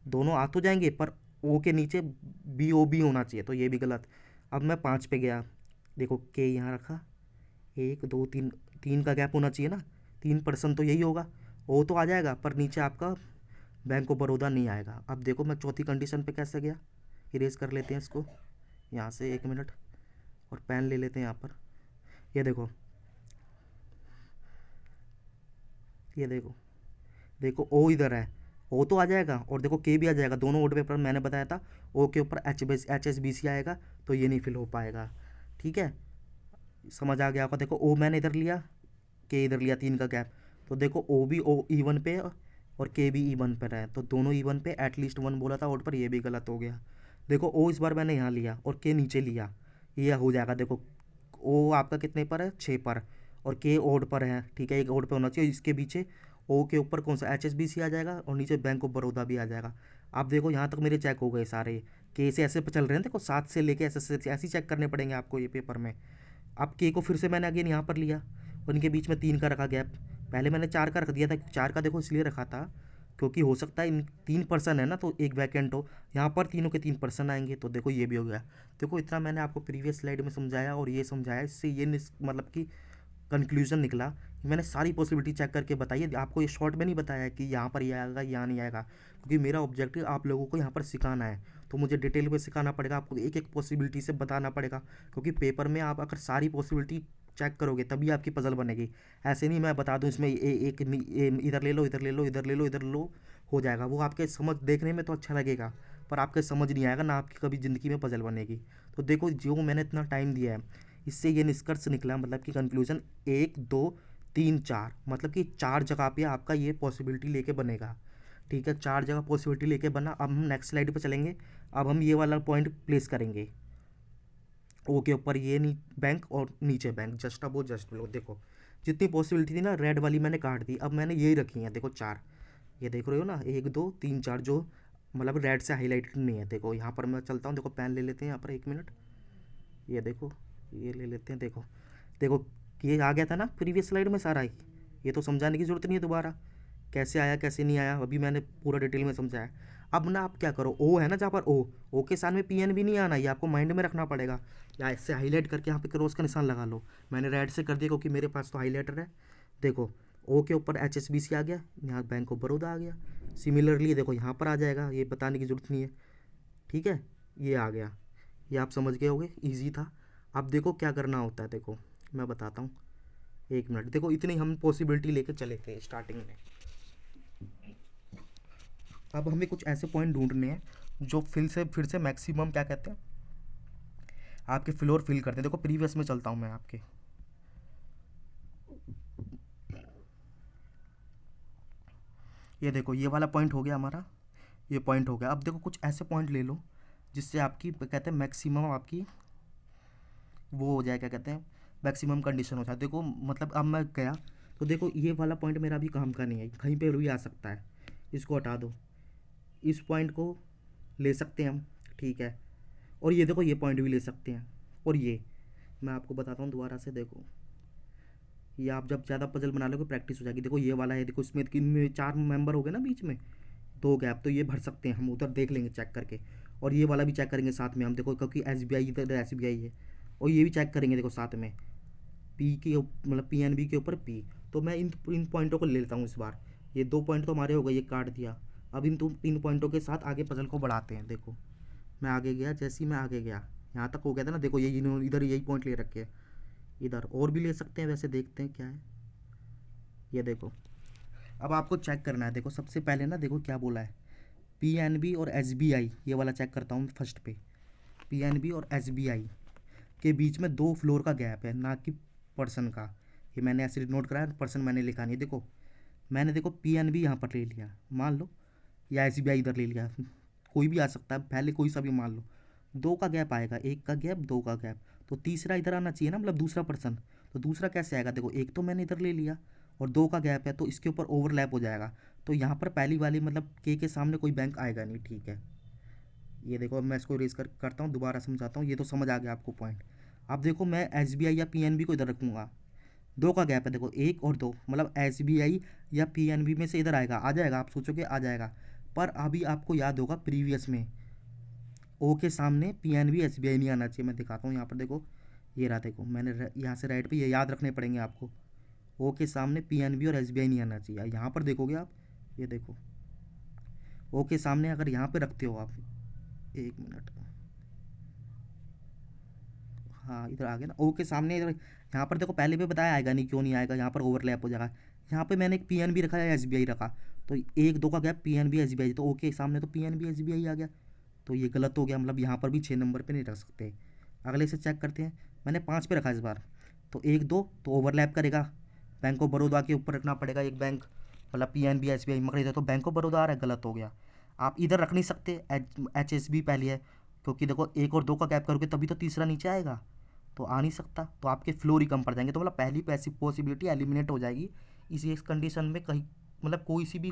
दोनों आ तो जाएंगे पर ओ के नीचे BOB होना चाहिए, तो ये भी गलत। अब मैं 5 पे गया, देखो के यहाँ रखा, 1 2 3, 3 का गैप होना चाहिए ना, 3% तो यही होगा, ओ तो आ जाएगा पर नीचे आपका बैंक ऑफ बड़ौदा नहीं आएगा। अब देखो मैं चौथी कंडीशन पे कैसे गया, इरेज कर लेते हैं इसको यहाँ से, 1 मिनट, और पेन ले लेते हैं यहाँ पर। ये देखो, ये देखो, देखो ओ इधर है, ओ तो आ जाएगा, और देखो के भी आ जाएगा, दोनों ओड पेपर मैंने बताया था। ओ के ऊपर HSBC आएगा, तो ये नहीं फिल हो पाएगा, ठीक है। समझ आ गया आपका। देखो ओ मैंने इधर लिया, के इधर लिया, 3 का गैप, तो देखो ओ भी ओ E1 पे और के भी E1 पर है, तो दोनों E1 पे, एटलीस्ट 1 बोला था ओड पर, ये भी गलत हो गया। देखो ओ इस बार मैंने यहाँ लिया और के नीचे लिया, ये हो जाएगा। देखो ओ आपका कितने पर है, 6 पर, और के ओड पर है, ठीक है, एक ओड पे होना चाहिए। इसके पीछे ओ के ऊपर कौन सा HSBC आ जाएगा, और नीचे बैंक ऑफ बड़ौदा भी आ जाएगा। आप देखो यहाँ तक मेरे चेक हो गए सारे, के से ऐसे पे चल रहे हैं, देखो 7 से लेके ऐसे ऐसे ही चेक करने पड़ेंगे आपको ये पेपर में। अब के को फिर से मैंने अगेन यहाँ पर लिया, और इनके बीच में 3 का रखा गैप, पहले मैंने 4 का रख दिया था, 4 का देखो इसलिए रखा था क्योंकि हो सकता है इन 3% है ना, तो एक वैकेंट हो, यहाँ पर तीनों के 3% आएंगे, तो देखो ये भी हो गया। देखो इतना मैंने आपको प्रीवियस स्लाइड में समझाया और ये समझाया, इससे ये मतलब कि कंक्लूजन निकला कि मैंने सारी पॉसिबिलिटी चेक करके बताई है। आपको ये शॉर्ट में नहीं बताया है कि यहाँ पर ये आएगा, यहाँ नहीं आएगा, क्योंकि मेरा ऑब्जेक्टिव आप लोगों को यहाँ पर सिखाना है, तो मुझे डिटेल में सिखाना पड़ेगा, आपको एक एक पॉसिबिलिटी से बताना पड़ेगा, क्योंकि पेपर में आप अगर सारी पॉसिबिलिटी चेक करोगे तभी आपकी पजल बनेगी। ऐसे नहीं मैं बता दूँ इसमें इधर ले लो, इधर ले लो, इधर ले लो, इधर लो, हो जाएगा, वो आपके समझ देखने में तो अच्छा लगेगा पर आपके समझ नहीं आएगा ना, आपकी कभी ज़िंदगी में पजल बनेगी। तो देखो जो मैंने इतना टाइम दिया है, इससे ये निष्कर्ष निकला, मतलब कि कंक्लूजन 1 2 3 4, मतलब कि 4 जगह पे आपका ये पॉसिबिलिटी लेके बनेगा, ठीक है। 4 जगह पॉसिबिलिटी लेके बना। अब हम नेक्स्ट स्लाइड पे चलेंगे, अब हम ये वाला पॉइंट प्लेस करेंगे, ओ के ऊपर ये नहीं बैंक और नीचे बैंक, जस्ट अब वो जस्ट लो। देखो जितनी पॉसिबिलिटी थी ना रेड वाली मैंने काट दी, अब मैंने यही रखी है, देखो 4, ये देख रहे हो ना, 1 2 3 4, जो मतलब रेड से हाईलाइटेड नहीं है। देखो यहाँ पर मैं चलता हूँ, देखो पेन ले लेते हैं यहाँ पर, 1 मिनट, ये देखो, ये ले लेते हैं। देखो देखो ये आ गया था ना प्रीवियस स्लाइड में सारा ही, ये तो समझाने की ज़रूरत नहीं है दोबारा, कैसे आया कैसे नहीं आया, अभी मैंने पूरा डिटेल में समझाया। अब ना आप क्या करो, ओ है ना जहाँ पर ओ के साथ में PN भी नहीं आना, ये आपको माइंड में रखना पड़ेगा, या ऐसे हाईलाइट करके यहाँ पे क्रॉस का निशान लगा लो। मैंने रेड से कर दिया क्योंकि मेरे पास तो हाईलाइटर है। देखो ओ के ऊपर HSBC आ गया, यहाँ बैंक ऑफ बड़ौदा आ गया। सिमिलरली देखो यहाँ पर आ जाएगा, ये बताने की ज़रूरत नहीं है, ठीक है, ये आ गया, ये आप समझ गए होगे, ईजी था। अब देखो क्या करना होता है, देखो मैं बताता हूँ, 1 मिनट। देखो इतनी हम पॉसिबिलिटी लेके चले थे स्टार्टिंग में, अब हमें कुछ ऐसे पॉइंट ढूंढने हैं जो फिर से मैक्सिमम क्या कहते हैं आपके फ्लोर फिल करते हैं। देखो प्रीवियस में चलता हूँ मैं आपके, ये देखो ये वाला पॉइंट हो गया हमारा, ये पॉइंट हो गया। अब देखो कुछ ऐसे पॉइंट ले लो जिससे आपकी कहते हैं मैक्सिमम आपकी वो हो जाए, क्या कहते हैं मैक्सिमम कंडीशन हो जाए। देखो मतलब अब मैं गया तो देखो ये वाला पॉइंट मेरा भी काम का नहीं है, कहीं पे भी आ सकता है, इसको हटा दो, इस पॉइंट को ले सकते हैं हम, ठीक है, और ये देखो ये पॉइंट भी ले सकते हैं, और ये मैं आपको बताता हूँ दोबारा से। देखो ये आप जब ज़्यादा पजल बना लोगे प्रैक्टिस हो जाएगी। देखो ये वाला है, देखो इसमें इनमें 4 मेंबर हो गए ना, बीच में 2 गैप, तो ये भर सकते हैं हम, उधर देख लेंगे चेक करके, और ये वाला भी चेक करेंगे साथ में हम, देखो क्योंकि SBI इधर SBI है, और ये भी चेक करेंगे देखो साथ में, पी के मतलब PNB के ऊपर P। तो मैं इन पॉइंटों को ले लेता हूँ इस बार, ये 2 पॉइंट तो हमारे हो गए, ये काट दिया। अब इन 3 पॉइंटों के साथ आगे पजल को बढ़ाते हैं। देखो मैं आगे गया, जैसे ही मैं आगे गया यहाँ तक हो गया था ना, देखो ये इन्होंने इधर यही पॉइंट ले रखे हैं, इधर और भी ले सकते हैं, वैसे देखते हैं क्या है। ये देखो अब आपको चेक करना है। देखो सबसे पहले ना देखो क्या बोला है, पीएनबी और एसबीआई, ये वाला चेक करता हूँ फर्स्ट पे। पीएनबी और एसबीआई के बीच में 2 फ्लोर का गैप है, ना कि पर्सन का। ये मैंने ऐसे नोट कराया, पर्सन मैंने लिखा नहीं। देखो मैंने देखो पीएनबी यहाँ पर ले लिया मान लो, या एसबीआई इधर ले लिया, कोई भी आ सकता है, पहले कोई सा भी मान लो। 2 का गैप आएगा, 1 का गैप, 2 का गैप, तो तीसरा इधर आना चाहिए ना, मतलब दूसरा पर्सन। तो दूसरा कैसे आएगा, देखो एक तो मैंने इधर ले लिया और 2 का गैप है, तो इसके ऊपर ओवरलैप हो जाएगा। तो यहाँ पर पहली वाली मतलब के सामने कोई बैंक आएगा नहीं, ठीक है। ये देखो अब मैं इसको इरेज करता हूँ, दोबारा समझाता हूँ, ये तो समझ आ गया आपको पॉइंट। अब देखो मैं एसबीआई या पीएनबी को इधर रखूँगा, 2 का गैप है, देखो 1 और 2, मतलब एसबीआई या पीएनबी में से इधर आएगा, आ जाएगा, आप सोचोगे आ जाएगा। पर अभी आपको याद होगा प्रीवियस में ओ के सामने पीएनबी एसबीआई नहीं आना चाहिए। मैं दिखाता हूँ यहाँ पर, देखो ये रहा, देखो मैंने यहाँ से राइट पे ये याद रखने पड़ेंगे आपको। ओ के सामने पीएनबी और एसबीआई नहीं आना चाहिए। यहाँ पर देखोगे आप, ये देखो ओ के सामने अगर यहाँ पे रखते हो आप, 1 मिनट, हाँ इधर आ गया ना ओ के सामने, इधर यहाँ पर देखो पहले भी बताया आएगा नहीं, क्यों नहीं आएगा, यहाँ पर ओवरलैप हो जाएगा। यहाँ पे मैंने एक पीएनबी रखा है, एसबीआई रखा, तो 1 2 का गैप पीएनबी एसबीआई, तो ओ के सामने तो पीएनबी एसबीआई आ गया, तो ये गलत हो गया, मतलब यहाँ पर भी 6 नंबर पे नहीं रख सकते। अगले से चेक करते हैं, मैंने 5 पे रखा इस बार, तो 1 2 तो ओवरलैप करेगा, बैंक ऑफ बड़ौदा के ऊपर रखना पड़ेगा एक बैंक, मतलब पीएनबी एसबीआई, मगर इधर तो बैंक ऑफ बड़ौदा आ रहा है, गलत हो गया। आप इधर रख नहीं सकते, एच एस बी पहले है, क्योंकि देखो 1 और 2 का गैप करोगे तभी तो तीसरा नीचे आएगा, तो आ नहीं सकता, तो आपके फ्लोर ही कम पड़ जाएंगे, तो मतलब पहली पैसी पॉसिबिलिटी एलिमिनेट हो जाएगी। इसी इस कंडीशन में कहीं मतलब कोई सी भी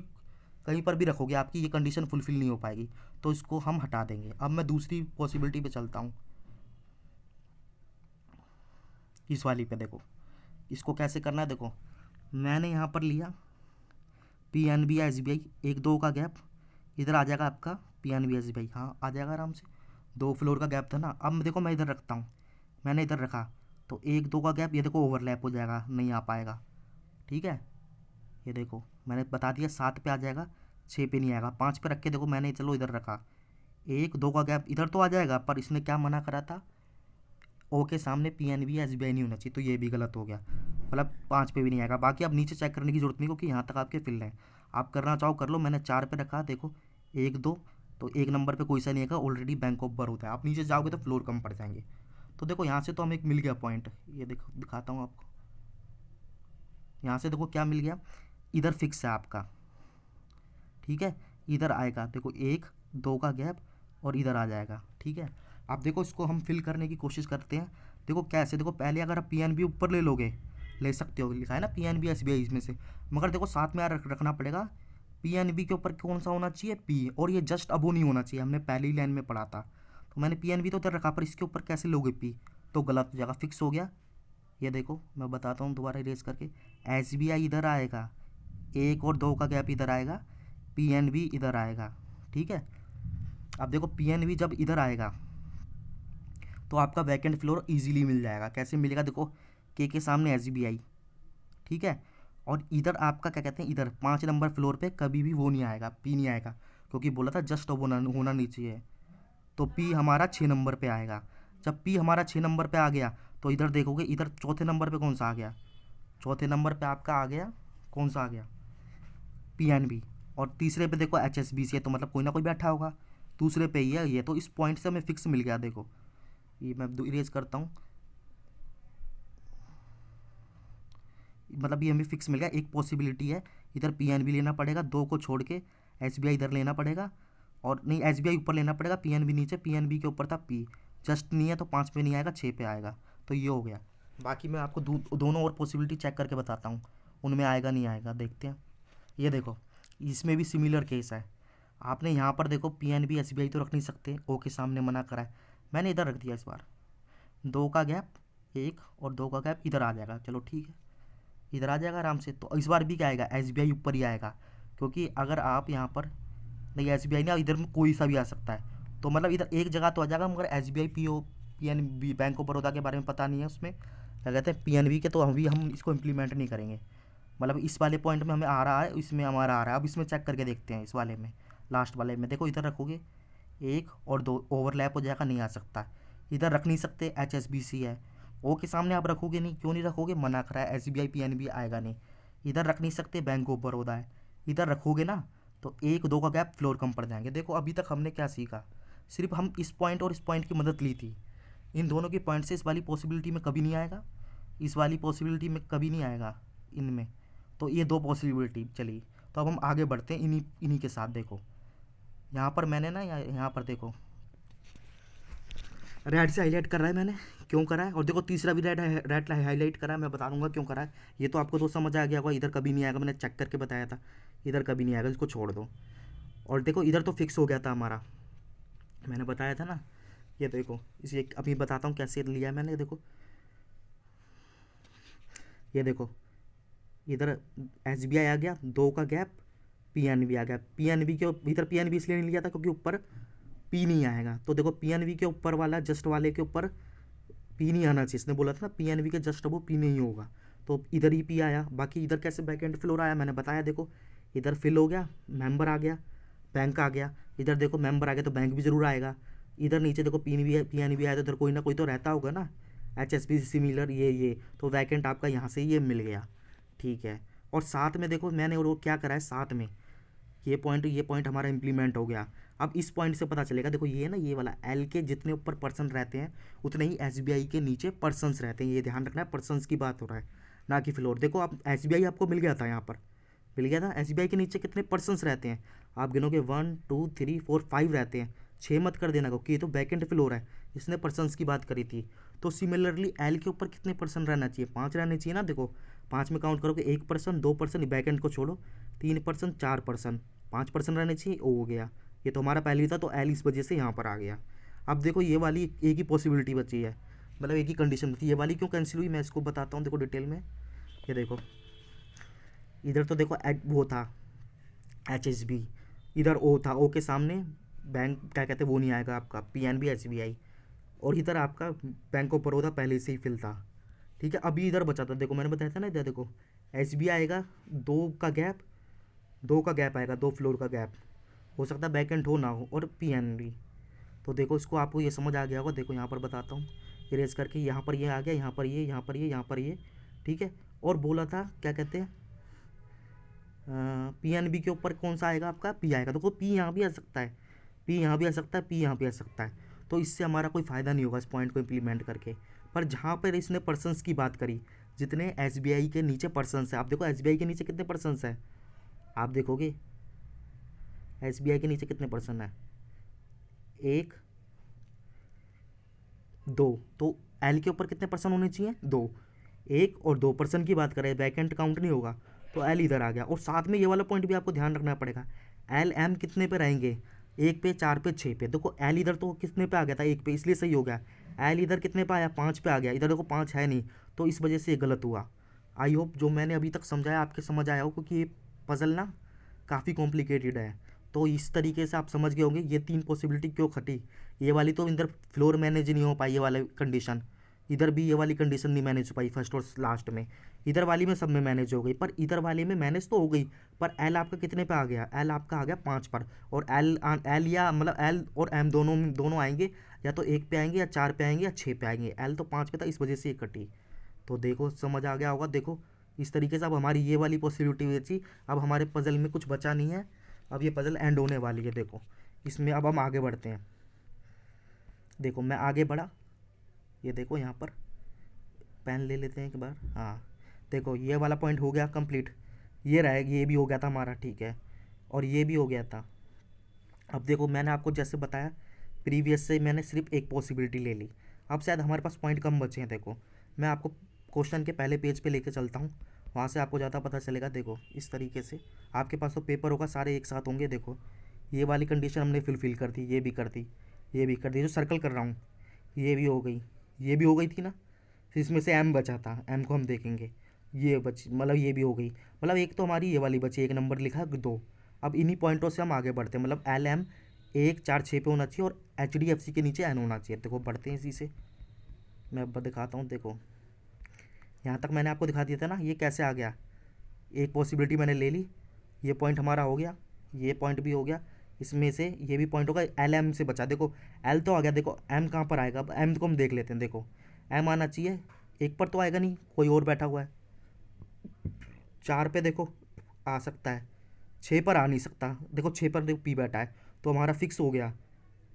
कहीं पर भी रखोगे आपकी ये कंडीशन फुलफिल नहीं हो पाएगी, तो इसको हम हटा देंगे। अब मैं दूसरी पॉसिबिलिटी पे चलता हूँ, इस वाली पे। देखो इसको कैसे करना है, देखो मैंने यहाँ पर लिया P N B S B I, 1 2 का गैप, इधर आ जाएगा आपका P N B S B I, हाँ आ जाएगा आराम से, 2 फ्लोर का गैप था ना। अब देखो मैं इधर रखता हूँ, मैंने इधर रखा, तो 1 2 का गैप, ये देखो ओवरलैप हो जाएगा, नहीं आ पाएगा, ठीक है। ये देखो मैंने बता दिया 7 पे आ जाएगा, 6 पे नहीं आएगा। 5 पे रख के देखो मैंने चलो इधर रखा, 1 2 का गैप इधर तो आ जाएगा, पर इसने क्या मना करा था, ओ के सामने P N B S B I नहीं होना चाहिए, तो ये भी गलत हो गया, मतलब 5 पे भी नहीं आएगा। बाकी अब नीचे चेक करने की जरूरत नहीं, क्योंकि यहाँ तक आपके फिल हैं, आप करना चाहो कर लो। मैंने 4 पे रखा, देखो 1 2, तो 1 नंबर पे कोई सा नहीं आएगा, ऑलरेडी बैंक ऑफ बड़ौदा है। आप नीचे जाओगे तो फ्लोर कम पड़ जाएंगे। तो देखो यहाँ से तो हमें एक मिल गया पॉइंट, ये देखो दिखाता हूँ आपको, यहाँ से देखो क्या मिल गया, इधर फिक्स है आपका, ठीक है। इधर आएगा देखो 1 2 का गैप, और इधर आ जाएगा, ठीक है। अब देखो इसको हम फिल करने की कोशिश करते हैं। देखो कैसे, देखो पहले अगर आप पीएनबी ऊपर ले लोगे, ले सकते हो, लिखा है ना पीएनबी एसबीआई इसमें से, मगर देखो साथ में रखना पड़ेगा, पीएनबी के ऊपर कौन सा होना चाहिए, पी, और ये जस्ट अबो नहीं होना चाहिए, हमने पहली लाइन में पढ़ा था। तो मैंने पीएनबी तो उधर रखा, पर इसके ऊपर कैसे लोगे पी, तो गलत हो जाएगा, फिक्स हो गया। ये देखो मैं बताता हूँ दोबारा इरेज करके, एसबीआई इधर आएगा, 1 और 2 का गैप इधर आएगा, पीएनबी इधर आएगा, ठीक है। अब देखो पीएनबी जब इधर आएगा तो आपका वैकेंट फ्लोर इजीली मिल जाएगा। कैसे मिलेगा, देखो के सामने एसबीआई, ठीक है, और इधर आपका क्या कहते हैं, इधर 5 नंबर फ्लोर पे कभी भी वो नहीं आएगा, पी नहीं आएगा, क्योंकि बोला था जस्ट होना नहीं चाहिए, तो पी हमारा 6 नंबर पे आएगा। जब पी हमारा 6 नंबर पे आ गया, तो इधर देखोगे, इधर चौथे नंबर पे कौन सा आ गया, चौथे नंबर पे आपका आ गया, कौन सा आ गया, पीएनबी, और तीसरे पे देखो एचएसबीसी है, तो मतलब कोई ना कोई बैठा होगा, दूसरे पे ही है ये, तो इस पॉइंट से हमें फिक्स मिल गया। देखो ये मैं इरेज करता हूँ, मतलब ये हमें फिक्स मिल गया। एक पॉसिबिलिटी है, इधर पीएनबी लेना पड़ेगा, 2 को छोड़ के एसबीआई इधर लेना पड़ेगा, और नहीं एसबीआई ऊपर लेना पड़ेगा, पीएनबी नीचे, पीएनबी के ऊपर था पी, जस्ट नहीं है तो 5 पे नहीं आएगा, 6 पे आएगा, तो ये हो गया। बाकी मैं आपको दोनों और पॉसिबिलिटी चेक करके बताता हूँ, उनमें आएगा नहीं आएगा, देखते हैं। ये देखो इसमें भी सिमिलर केस है, आपने यहाँ पर देखो पीएनबी एसबीआई तो रख नहीं सकते, ओ के सामने मना करा है, मैंने इधर रख दिया इस बार, 2 का गैप, 1 और 2 का गैप, इधर आ जाएगा, चलो ठीक है, इधर आ जाएगा आराम से। तो इस बार भी क्या आएगा, एसबीआई ऊपर ही आएगा, क्योंकि अगर आप यहाँ पर नहीं, एसबीआई नहीं, इधर में कोई सा भी आ सकता है, तो मतलब इधर एक जगह तो आ जाएगा, मगर SBI PO PNB bank of Baroda के बारे में पता नहीं है उसमें क्या कहते हैं पीएनबी के, तो हम इसको इम्प्लीमेंट नहीं करेंगे। मतलब इस वाले पॉइंट में हमें आ रहा है, इसमें हमारा आ रहा है। अब इसमें चेक करके देखते हैं, इस वाले में, लास्ट वाले में देखो, इधर रखोगे 1 और 2 ओवरलैप हो जाएगा, नहीं आ सकता। इधर रख नहीं सकते, HSBC है। ओ के सामने आप रखोगे नहीं, क्यों नहीं रखोगे, मना करा है, SBI PNB आएगा नहीं। इधर रख नहीं सकते, बैंक ऑफ बड़ौदा है। इधर रखोगे ना तो 1 2 का गैप फ्लोर कम पड़ जाएंगे। देखो अभी तक हमने क्या सीखा, सिर्फ हम इस पॉइंट और इस पॉइंट की मदद ली थी। इन दोनों के पॉइंट से इस वाली पॉसिबिलिटी में कभी नहीं आएगा, इस वाली पॉसिबिलिटी में कभी नहीं आएगा इनमें। तो ये 2 पॉसिबिलिटी चली। तो अब हम आगे बढ़ते हैं इन्हीं इन्हीं के साथ। देखो यहाँ पर मैंने ना, यहाँ पर देखो रेड से हाईलाइट कर रहा है मैंने, क्यों करा है। और देखो तीसरा भी रेड हाईलाइट करा है, मैं बता दूंगा क्यों करा है। ये तो आपको तो समझ आ गया होगा, इधर कभी नहीं आएगा, मैंने चेक करके बताया था, इधर कभी नहीं आएगा, इसको छोड़ दो। और देखो इधर तो फिक्स हो गया था हमारा, मैंने बताया था ना। ये देखो इसे अभी बताता हूँ कैसे लिया है मैंने। देखो ये देखो, इधर SBI आ गया, 2 का गैप, PNB आ गया। PNB के इधर PNB इसलिए नहीं लिया था क्योंकि ऊपर P नहीं आएगा। तो देखो PNB के ऊपर वाला जस्ट वाले के ऊपर P नहीं आना चाहिए, इसने बोला था ना PNB के जस्ट वो P नहीं होगा, तो इधर ही P आया। बाकी इधर कैसे बैक एंड फ्लोर आया मैंने बताया। देखो इधर फिल हो गया, मेंबर आ गया, बैंक आ गया। इधर देखो मेंबर आ गया तो बैंक भी ज़रूर आएगा। इधर नीचे देखो PNB आया तो इधर कोई ना कोई तो रहता होगा ना, HSBC सिमिलर ये तो वैकेंट आपका यहाँ से ये मिल गया, ठीक है। और साथ में देखो मैंने और क्या करा है, साथ में ये पॉइंट हमारा इम्प्लीमेंट हो गया। अब इस पॉइंट से पता चलेगा, देखो ये ना, ये वाला L के जितने ऊपर पर्सन रहते हैं उतने ही SBI के नीचे पर्सन्स रहते हैं। ये ध्यान रखना है, पर्सन्स की बात हो रहा है ना कि फ्लोर। देखो आप SBI आपको मिल गया था, यहाँ पर मिल गया था। SBI के नीचे कितने पर्सन्स रहते हैं आप गिनोगे, 1 2 3 4 5 रहते हैं। 6 मत कर देना क्योंकि ये तो बैक एंड फ्लोर है, इसने पर्सन्स की बात करी थी। तो सिमिलरली L के ऊपर कितने पर्सन रहना चाहिए, 5 रहने चाहिए ना। देखो 5 में काउंट करोगे, 1 पर्सन, 2 पर्सन, बैक एंड को छोड़ो, 3 पर्सन, 4 पर्सन, 5 पर्सन रहने चाहिए। ओ हो गया, ये तो हमारा पहले ही था, तो L इस वजह से यहाँ पर आ गया। अब देखो ये वाली एक ही पॉसिबिलिटी बची है, मतलब एक ही कंडीशन बची। ये वाली क्यों कैंसिल हुई मैं इसको बताता हूँ, देखो डिटेल में। ये देखो इधर तो देखो वो था HSB, इधर O था, O के सामने बैंक क्या कहते हैं वो नहीं आएगा आपका, PNB SBI। और इधर आपका बैंक ऑफ बड़ौदा पहले से ही फिल था, ठीक है। अभी इधर बचा था, देखो मैंने बताया था ना, इधर देखो SBI आएगा, 2 का गैप आएगा, 2 फ्लोर का गैप, हो सकता है बैक एंड हो ना हो, और PNB। तो देखो इसको आपको ये समझ आ गया होगा। देखो यहाँ पर बताता हूँ इरेज करके, यहाँ पर ये आ गया, यहाँ पर ये, यहाँ पर ये, यहाँ पर ये, ठीक है। और बोला था क्या कहते हैं, PNB के ऊपर कौन सा आएगा आपका, P आएगा। देखो P यहाँ भी आ सकता है, P यहाँ भी आ सकता है, P यहाँ भी आ सकता है। तो इससे हमारा कोई फ़ायदा नहीं होगा इस पॉइंट को इम्प्लीमेंट करके। पर जहाँ पर इसने पर्सन्स की बात करी, जितने SBI के नीचे पर्सन्स है, आप देखो SBI के नीचे कितने पर्सन्स हैं, आप देखोगे SBI के नीचे कितने पर्सन है, 1 2। तो L के ऊपर कितने पर्सन होने चाहिए, 2। 1 और 2 पर्सन की बात करें, वैकेंट काउंट नहीं होगा, तो L इधर आ गया। और साथ में ये वाला पॉइंट भी आपको ध्यान रखना पड़ेगा, L M कितने पे रहेंगे, 1 पे, 4 पे, 6 पे। देखो L इधर तो कितने पे आ गया था, 1 पे, इसलिए सही हो गया। L इधर कितने पे आया, 5 पे आ गया। इधर देखो 5 है नहीं, तो इस वजह से ये गलत हुआ। आई होप जो मैंने अभी तक समझाया आपके समझ आया हो, क्योंकि ये पजल ना काफ़ी कॉम्प्लिकेटेड है। तो इस तरीके से आप समझ गए होंगे ये 3 पॉसिबिलिटी क्यों खटी। ये वाली तो इधर फ्लोर मैनेज नहीं हो पाई, ये वाली कंडीशन, इधर भी ये वाली कंडीशन नहीं मैनेज हो पाई फर्स्ट और लास्ट में। इधर वाली में सब में मैनेज हो गई, पर इधर वाले में मैनेज तो हो गई, पर L आपका कितने पे आ गया, L आपका आ गया 5 पर। और L या मतलब L और M दोनों दोनों आएंगे, या तो 1 पे आएंगे, या 4 पे आएंगे, या 6 पे आएंगे। L तो 5 पे था, इस वजह से ये कटी। तो देखो समझ आ गया होगा। देखो इस तरीके से अब हमारी ये वाली पॉसिबिलिटी बची। अब हमारे पजल में कुछ बचा नहीं है, अब ये पजल एंड होने वाली है। देखो इसमें अब हम आगे बढ़ते हैं। देखो मैं आगे बढ़ा, ये देखो यहाँ पर पेन ले लेते हैं एक बार। हाँ देखो ये वाला पॉइंट हो गया कंप्लीट, ये रहा, ये भी हो गया था हमारा, ठीक है। और ये भी हो गया था। अब देखो मैंने आपको जैसे बताया प्रीवियस से मैंने सिर्फ एक पॉसिबिलिटी ले ली, अब शायद हमारे पास पॉइंट कम बचे हैं। देखो मैं आपको क्वेश्चन के पहले पेज पे लेके चलता हूँ, वहाँ से आपको ज़्यादा पता चलेगा। देखो इस तरीके से आपके पास तो पेपर होगा, सारे एक साथ होंगे। देखो ये वाली कंडीशन हमने फुलफिल कर दी, ये भी कर दी, ये भी कर दी, जो सर्कल कर रहा हूँ ये भी हो गई, ये भी हो गई थी ना। फिर इसमें से M बचा था, M को हम देखेंगे, ये बची, मतलब ये भी हो गई। मतलब एक तो हमारी ये वाली बची, एक नंबर लिखा 2। अब इन्हीं पॉइंटों से हम आगे बढ़ते हैं, मतलब LM 1 4 6 पे होना चाहिए, और HDFC के नीचे N होना चाहिए। देखो बढ़ते हैं इसी से, मैं अब दिखाता हूँ। देखो यहाँ तक मैंने आपको दिखा दिया था ना, ये कैसे आ गया, एक पॉसिबिलिटी मैंने ले ली, ये पॉइंट हमारा हो गया, ये पॉइंट भी हो गया, इसमें से ये भी पॉइंट होगा। एल एम से बचा, देखो एल तो आ गया, देखो एम कहाँ पर आएगा, अब एम को हम देख लेते हैं। देखो एम आना चाहिए, एक पर तो आएगा नहीं, कोई और बैठा हुआ है। 4 पे देखो आ सकता है, 6 पर आ नहीं सकता, देखो 6 पर देखो पी बैठा है, तो हमारा फिक्स हो गया।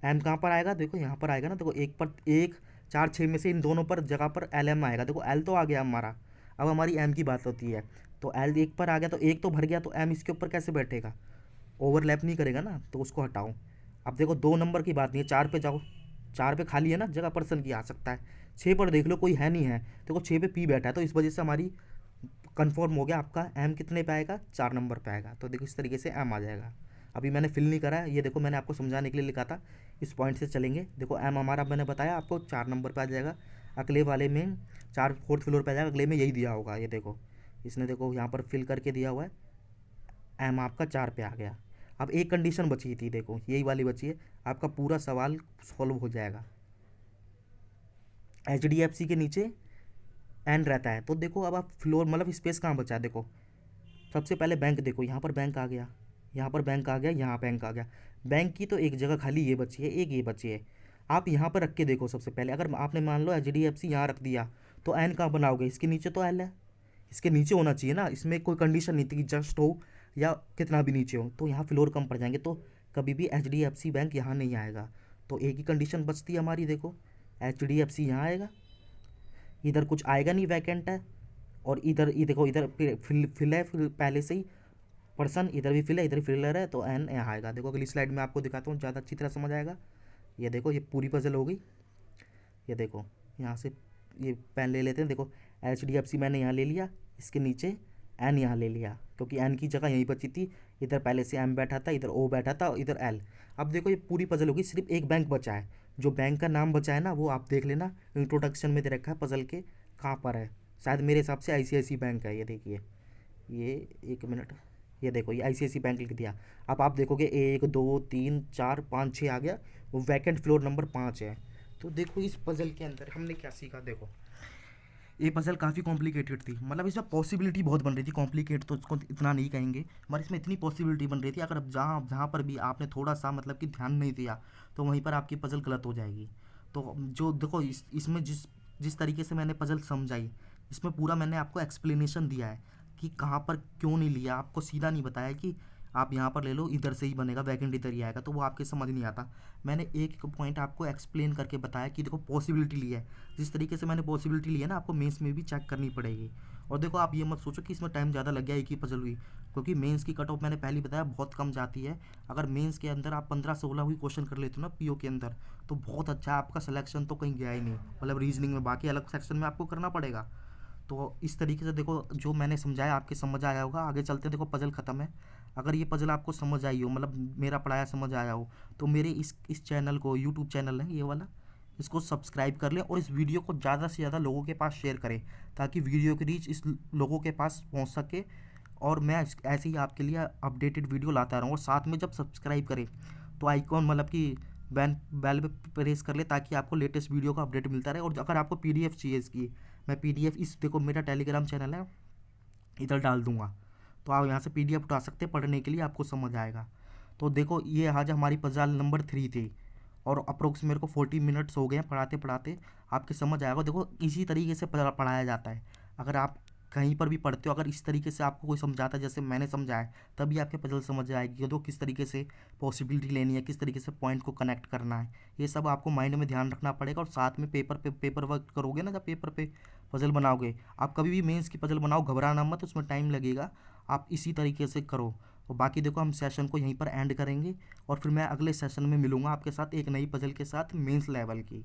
एम कहाँ पर आएगा, देखो यहाँ पर आएगा ना, देखो एक पर एक, 4 6 में से इन दोनों पर जगह पर एल एम आएगा। देखो एल तो आ गया हमारा, अब हमारी एम की बात होती है। तो एल एक पर आ गया, तो एक तो भर गया, तो एम इसके ऊपर कैसे बैठेगा, ओवरलैप नहीं करेगा ना, तो उसको हटाओ। अब देखो 2 नंबर की बात नहीं है, 4 पे जाओ, 4 पे खाली है ना जगह, पर्सन की आ सकता है। 6 पर देख लो कोई है नहीं है, देखो 6 पे पी बैठा है, तो इस वजह से हमारी कंफर्म हो गया आपका एम कितने पे आएगा, 4 नंबर पे आएगा। तो देखो इस तरीके से एम आ जाएगा। अभी मैंने फिल नहीं करा है, ये देखो मैंने आपको समझाने के लिए लिखा था, इस पॉइंट से चलेंगे। देखो एम हमारा मैंने बताया आपको 4 नंबर पे आ जाएगा, अगले वाले में 4 फोर्थ फ्लोर पे आ जाएगा, अगले में यही दिया होगा। ये देखो इसने देखो यहाँ पर फिल करके दिया हुआ है, एम आपका 4 पे आ गया। अब एक कंडीशन बची थी, देखो यही वाली बची है, आपका पूरा सवाल सॉल्व हो जाएगा। एच डी एफ सी के नीचे एन रहता है, तो देखो अब आप फ्लोर मतलब स्पेस कहाँ बचा है, देखो सबसे पहले बैंक, देखो यहाँ पर बैंक आ गया, यहाँ पर बैंक आ गया, यहाँ बैंक आ गया। बैंक की तो एक जगह खाली ये बची है, एक ये बची है। आप यहाँ पर रख के देखो, सबसे पहले अगर आपने मान लो एच डी एफ सी यहाँ रख दिया, तो एन कहाँ बनाओगे, इसके नीचे तो एल है, इसके नीचे होना चाहिए ना, इसमें कोई कंडीशन नहीं थी कि जस्ट हो या कितना भी नीचे हो, तो यहाँ फ्लोर कम पड़ जाएंगे, तो कभी भी H D F C bank यहाँ नहीं आएगा। तो एक ही कंडीशन बचती है हमारी, देखो एच डी एफ सी यहाँ आएगा, इधर कुछ आएगा नहीं, वैकेंट है, और इधर ये देखो इधर फिल है, फिल पहले से ही पर्सन, इधर भी फिल है, इधर फिलर है, तो एन यहाँ आएगा। देखो अगली स्लाइड में आपको दिखाता हूँ, ज़्यादा अच्छी तरह समझ आएगा। ये देखो ये पूरी पजल हो गई, ये देखो यहाँ से ये पेन ले लेते हैं, देखो एच डी एफ सी मैंने यहाँ ले लिया, इसके नीचे एन यहाँ ले लिया, क्योंकि एन की जगह यहीं बची थी, इधर पहले से एम बैठा था, इधर ओ बैठा था, इधर एल। अब देखो ये पूरी पजल होगी, सिर्फ एक बैंक बचा है, जो बैंक का नाम बचा है ना वो आप देख लेना, इंट्रोडक्शन में दे रखा है पजल के कहाँ पर है, शायद मेरे हिसाब से ICICI बैंक है। ये देखिए, ये 1 मिनट, ये देखो ये ICICI बैंक लिख दिया। अब आप देखोगे 1 2 3 4 5 6 आ गया, वो वैकेंट फ्लोर नंबर 5 है। तो देखो इस पजल के अंदर हमने क्या सीखा, देखो ये पजल काफ़ी कॉम्प्लिकेटेड थी, मतलब इसमें पॉसिबिलिटी बहुत बन रही थी, कॉम्प्लिकेट तो इसको इतना नहीं कहेंगे, मगर इसमें इतनी पॉसिबिलिटी बन रही थी, अगर अब जहाँ जहाँ पर भी आपने थोड़ा सा मतलब कि ध्यान नहीं दिया, तो वहीं पर आपकी पजल गलत हो जाएगी। तो जो देखो इसमें जिस जिस तरीके से मैंने पजल समझाई, इसमें पूरा मैंने आपको एक्सप्लेनेशन दिया है कि कहाँ पर क्यों नहीं लिया, आपको सीधा नहीं बताया कि आप यहाँ पर ले लो, इधर से ही बनेगा, वैकेंट इधर ही आएगा, तो वो आपके समझ नहीं आता। मैंने एक एक पॉइंट आपको एक्सप्लेन करके बताया कि देखो पॉसिबिलिटी ली है, जिस तरीके से मैंने पॉसिबिलिटी ली है ना, आपको मेंस में भी चेक करनी पड़ेगी। और देखो आप ये मत सोचो कि इसमें टाइम ज़्यादा लग गया, एक ही पजल हुई, क्योंकि मेंस की कट ऑफ मैंने पहले ही बताया बहुत कम जाती है। अगर मेंस के अंदर आप 15-16 हुई क्वेश्चन कर लेते हो ना पीओ के अंदर, तो बहुत अच्छा है, आपका सिलेक्शन तो कहीं गया ही नहीं, मतलब रीजनिंग में, बाकी अलग सेक्शन में आपको करना पड़ेगा। तो इस तरीके से देखो जो मैंने समझाया आपके समझ आया होगा। आगे चलते देखो पजल ख़त्म है। अगर ये पजल आपको समझ आई हो, मतलब मेरा पढ़ाया समझ आया हो, तो मेरे इस चैनल को, यूट्यूब चैनल है ये वाला, इसको सब्सक्राइब कर लें और इस वीडियो को ज़्यादा से ज़्यादा लोगों के पास शेयर करें, ताकि वीडियो की रीच इस लोगों के पास पहुंच सके, और मैं ऐसे ही आपके लिए अपडेटेड वीडियो लाता रहूँ। और साथ में जब सब्सक्राइब करें तो आइकॉन मतलब कि बेल पे प्रेस कर ले, ताकि आपको लेटेस्ट वीडियो का अपडेट मिलता रहे। और अगर आपको PDF चाहिए इसकी, मैं PDF इस देखो मेरा टेलीग्राम चैनल है, इधर डाल दूंगा, तो आप यहाँ से PDF उठा सकते हैं, पढ़ने के लिए आपको समझ आएगा। तो देखो ये आज हमारी पजल नंबर 3 थी, और अप्रोक्स मेरे को 40 मिनट्स हो गए हैं पढ़ाते पढ़ाते, आपके समझ आएगा। देखो इसी तरीके से पढ़ाया जाता है, अगर आप कहीं पर भी पढ़ते हो, अगर इस तरीके से आपको कोई समझाता है जैसे मैंने समझाया, तभी आपके पजल समझ आएगी कि तो किस तरीके से पॉसिबिलिटी लेनी है, किस तरीके से पॉइंट को कनेक्ट करना है, ये सब आपको माइंड में ध्यान रखना पड़ेगा। और साथ में पेपर वर्क करोगे ना, जब पेपर पे पजल बनाओगे, आप कभी भी मेंस की पजल बनाओ, घबराना मत, उसमें टाइम लगेगा, आप इसी तरीके से करो। और बाकी देखो हम सेशन को यहीं पर एंड करेंगे, और फिर मैं अगले सेशन में मिलूँगा आपके साथ एक नई पजल के साथ मेंस लेवल की।